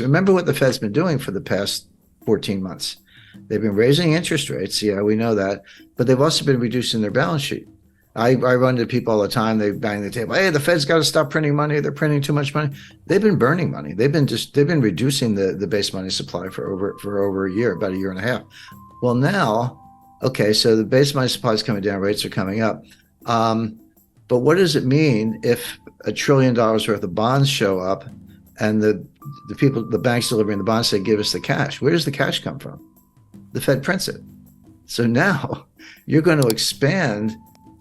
Remember what the Fed's been doing for the past 14 months. They've been raising interest rates. Yeah, we know that. But they've also been reducing their balance sheet. I run into people all the time. They bang the table. Hey, the Fed's got to stop printing money. They're printing too much money. They've been burning money. They've been reducing the base money supply for over a year, about a year and a half. Well, now, okay, so the base money supply is coming down. Rates are coming up. But what does it mean if $1 trillion worth of bonds show up and the banks delivering the bonds say, give us the cash? Where does the cash come from? The Fed prints it. So now you're going to expand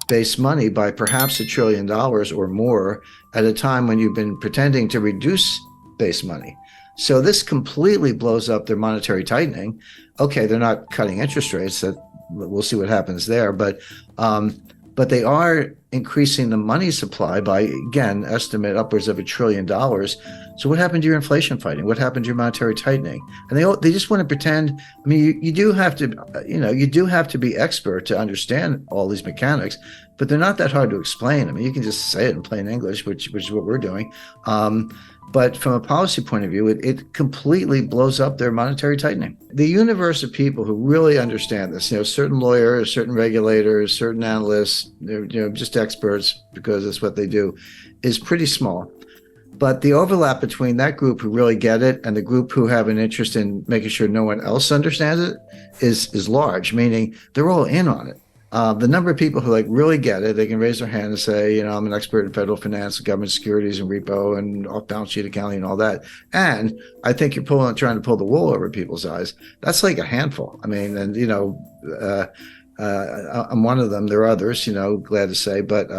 base money by perhaps $1 trillion or more at a time when you've been pretending to reduce base money. So this completely blows up their monetary tightening. Okay, they're not cutting interest rates. That we'll see what happens there, but they are increasing the money supply by, again, estimate upwards of $1 trillion. So what happened to your inflation fighting? What happened to your monetary tightening? And they just want to pretend. I mean, you do have to be expert to understand all these mechanics, but they're not that hard to explain. I mean, you can just say it in plain English, which is what we're doing. But from a policy point of view, it completely blows up their monetary tightening. The universe of people who really understand this, certain lawyers, certain regulators, certain analysts, just experts, because that's what they do, is pretty small. But the overlap between that group who really get it and the group who have an interest in making sure no one else understands it is large, meaning they're all in on it. The number of people who really get it, they can raise their hand and say, I'm an expert in federal finance, government securities and repo and off-balance sheet accounting and all that. And I think you're trying to pull the wool over people's eyes. That's like a handful. I mean, and I'm one of them. There are others, glad to say, but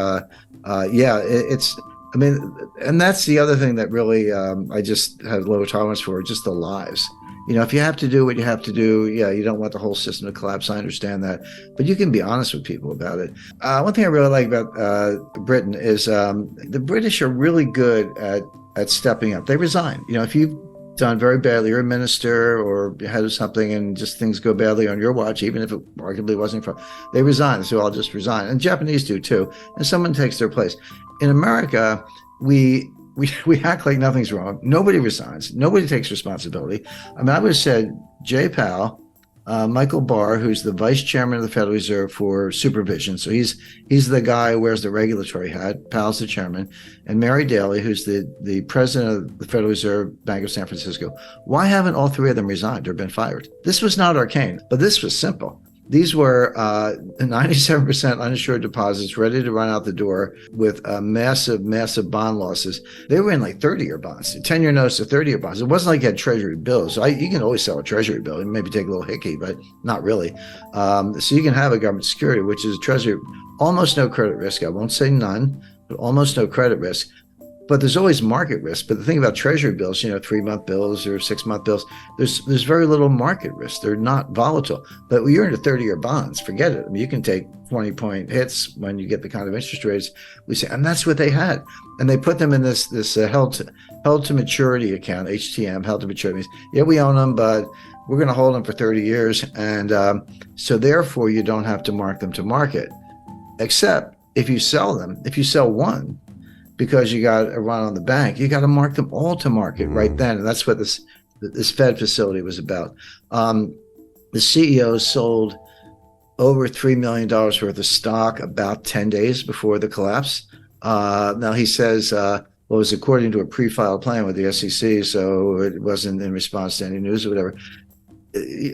and that's the other thing that really I just have low tolerance for, just the lies. If you have to do what you have to do, you don't want the whole system to collapse. I understand that. But you can be honest with people about it. One thing I really like about Britain is the British are really good at stepping up. They resign. If you've done very badly, you're a minister or head of something and just things go badly on your watch, even if it arguably wasn't from, they resign. So I'll just resign. And Japanese do too. And someone takes their place. In America, we act like nothing's wrong. Nobody resigns. Nobody takes responsibility. I mean, I would have said Jay Powell, Michael Barr, who's the vice chairman of the Federal Reserve for supervision. So he's the guy who wears the regulatory hat. Powell's the chairman. And Mary Daly, who's the president of the Federal Reserve Bank of San Francisco. Why haven't all three of them resigned or been fired? This was not arcane, but this was simple. These were 97% uninsured deposits ready to run out the door with massive bond losses. They were in 30-year bonds, 10-year notes to 30-year bonds. It wasn't like you had treasury bills. So you can always sell a treasury bill and maybe take a little hickey, but not really. So you can have a government security, which is a treasury, almost no credit risk. I won't say none, but almost no credit risk. But there's always market risk. But the thing about treasury bills, 3-month bills or 6-month bills, there's very little market risk. They're not volatile. But when you're into 30-year bonds, forget it. I mean, you can take 20-point hits when you get the kind of interest rates we say, and that's what they had. And they put them in this held to maturity account, HTM, held to maturity. Yeah, we own them, but we're going to hold them for 30 years. And so therefore, you don't have to mark them to market, except if you sell them. If you sell one, because you got a run on the bank, you got to mark them all to market right then. And that's what this Fed facility was about. The CEO sold over $3 million worth of stock about 10 days before the collapse. Now he says, it was according to a pre-filed plan with the SEC, so it wasn't in response to any news or whatever.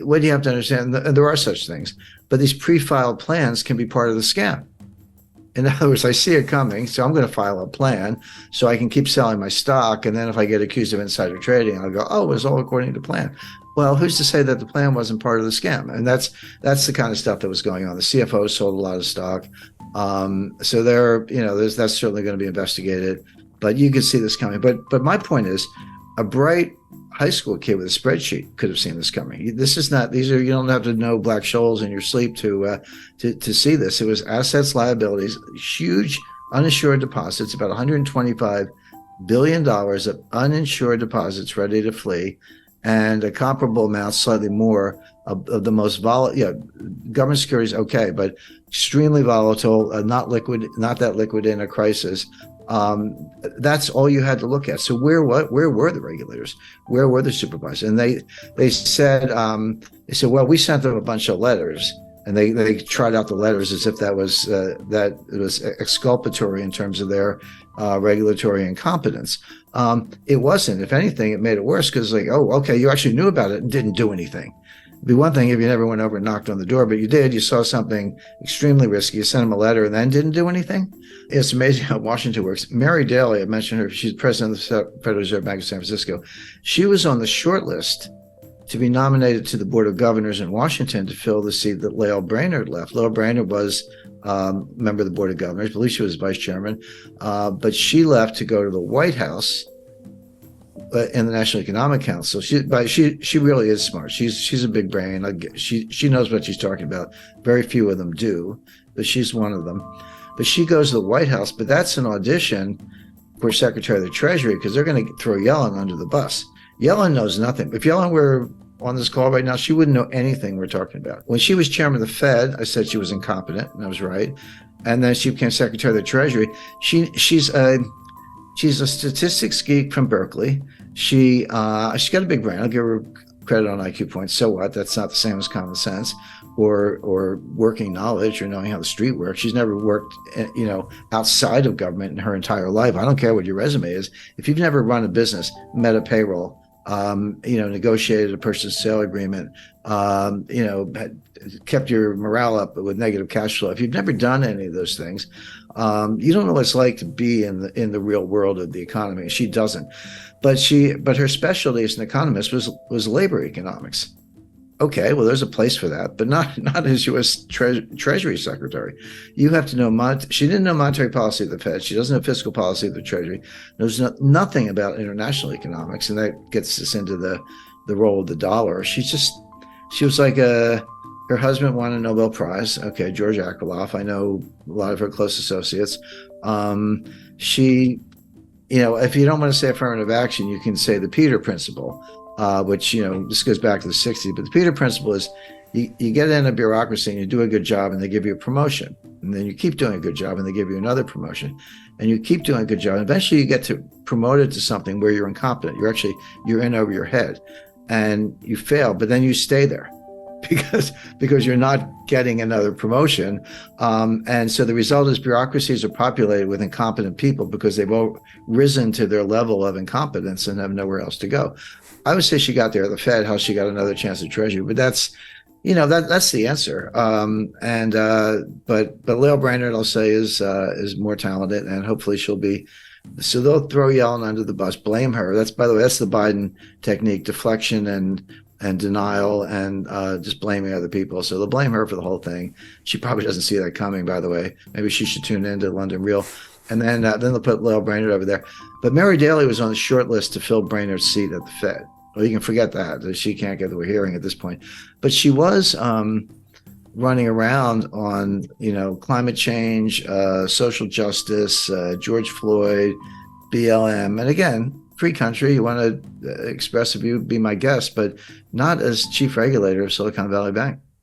What do you have to understand? And there are such things, but these pre-filed plans can be part of the scam. In other words, I see it coming, so I'm going to file a plan so I can keep selling my stock. And then if I get accused of insider trading, I'll go, oh, it was all according to plan. Well, who's to say that the plan wasn't part of the scam? And that's the kind of stuff that was going on. The CFO sold a lot of stock. So that's certainly going to be investigated. But you can see this coming. But my point is, a bright high school kid with a spreadsheet could have seen this coming. You don't have to know Black Scholes in your sleep to see this. It was assets, liabilities, huge uninsured deposits, about $125 billion of uninsured deposits ready to flee, and a comparable amount, slightly more, of the most volatile. Government securities, okay, but extremely volatile, not that liquid in a crisis. That's all you had to look at. So where were the regulators? Where were the supervisors? And they said, well, we sent them a bunch of letters, and they tried out the letters as if that was exculpatory in terms of their regulatory incompetence. It wasn't. If anything, it made it worse, because like, oh, okay, you actually knew about it and didn't do anything. It'd be one thing if you never went over and knocked on the door, but you did. You saw something extremely risky. You sent them a letter and then didn't do anything. It's amazing how Washington works. Mary Daly, I mentioned her. She's president of the Federal Reserve Bank of San Francisco. She was on the short list to be nominated to the Board of Governors in Washington to fill the seat that Lael Brainerd left. Lael Brainerd was member of the Board of Governors. I believe she was vice chairman, but she left to go to the White House in the National Economic Council. She really is smart. She's a big brain. She knows what she's talking about. Very few of them do, but she's one of them. But she goes to the White House, but that's an audition for Secretary of the Treasury, because they're going to throw Yellen under the bus. Yellen knows nothing. If Yellen were on this call right now, she wouldn't know anything we're talking about. When she was chairman of the Fed, I said she was incompetent, and I was right. And then she became Secretary of the Treasury. She's a statistics geek from Berkeley. She's got a big brain. I'll give her credit on IQ points. So what? That's not the same as common sense or working knowledge or knowing how the street works. She's never worked, outside of government in her entire life. I don't care what your resume is. If you've never run a business, met a payroll, negotiated a purchase sale agreement, kept your morale up with negative cash flow. If you've never done any of those things, you don't know what it's like to be in the real world of the economy. She doesn't, but her specialty as an economist was labor economics. Okay, well, there's a place for that, but not as U.S. Treasury Secretary. You have to know she didn't know monetary policy of the Fed. She doesn't know fiscal policy of the Treasury. Knows nothing about international economics, and that gets us into the role of the dollar. She was like her husband won a Nobel Prize. Okay, George Akerlof. I know a lot of her close associates. She, if you don't want to say affirmative action, you can say the Peter Principle. Which, this goes back to the 60s, but the Peter Principle is you get in a bureaucracy and you do a good job and they give you a promotion. And then you keep doing a good job and they give you another promotion. And you keep doing a good job. And eventually you get promoted to something where you're incompetent. You're in over your head and you fail, but then you stay there because you're not getting another promotion. And so the result is bureaucracies are populated with incompetent people because they've all risen to their level of incompetence and have nowhere else to go. I would say she got there at the Fed, how she got another chance at Treasury, but that's the answer. But Lael Brainerd, I'll say, is more talented, and hopefully she'll be. So they'll throw Yellen under the bus, blame her. By the way, that's the Biden technique: deflection and denial and just blaming other people. So they'll blame her for the whole thing. She probably doesn't see that coming, by the way. Maybe she should tune into London Real. And then they'll put Lael Brainerd over there. But Mary Daly was on the short list to fill Brainerd's seat at the Fed. Well, you can forget that. She can't get to a hearing at this point. But she was running around on, climate change, social justice, George Floyd, BLM. And again, free country. You want to express a view, be my guest, but not as chief regulator of Silicon Valley Bank.